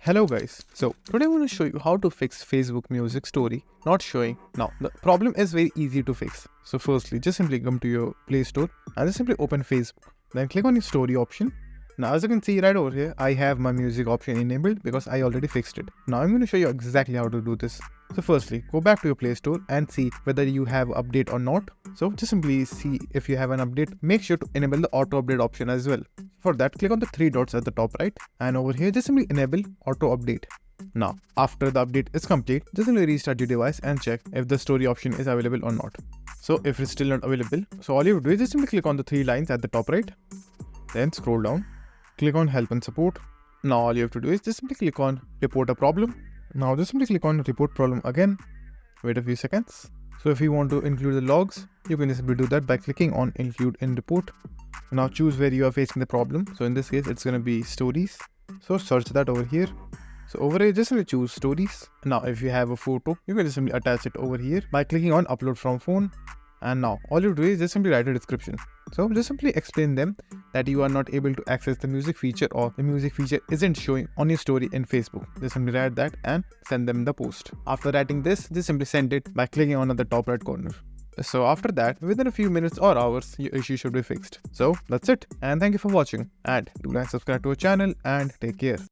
Hello guys, so today I'm going to show you how to fix Facebook Music story not showing. Now the problem is very easy to fix. So firstly, just simply come to your Play Store and just simply open Facebook. Then click on your story option. Now as you can see right over here, I have my music option enabled because I already fixed it. Now I'm going to show you exactly how to do this. So firstly, go back to your Play Store and see whether you have update or not. So just simply see if you have an update. Make sure to enable the auto update option as well. For that, click on the three dots at the top right, and over here just simply enable auto update. Now after the update is complete, just simply restart your device and check if the story option is available or not. So if it's still not available, so all you have to do is just simply click on the three lines at the top right, then scroll down, click on help and support. Now all you have to do is just simply click on report a problem. Now just simply click on report problem again, wait a few seconds. So if you want to include the logs, you can simply do that by clicking on include in report. Now choose where you are facing the problem. So in this case, it's going to be stories. So search that over here. So over here, just simply choose stories. Now if you have a photo, you can just simply attach it over here by clicking on upload from phone. And now all you do is just simply write a description. So just simply explain them that you are not able to access the music feature or the music feature isn't showing on your story in Facebook. Just simply write that and send them the post. After writing this, just simply send it by clicking on the top right corner. So after that, within a few minutes or hours, your issue should be fixed. So that's it. And thank you for watching. And do like, subscribe to our channel and take care.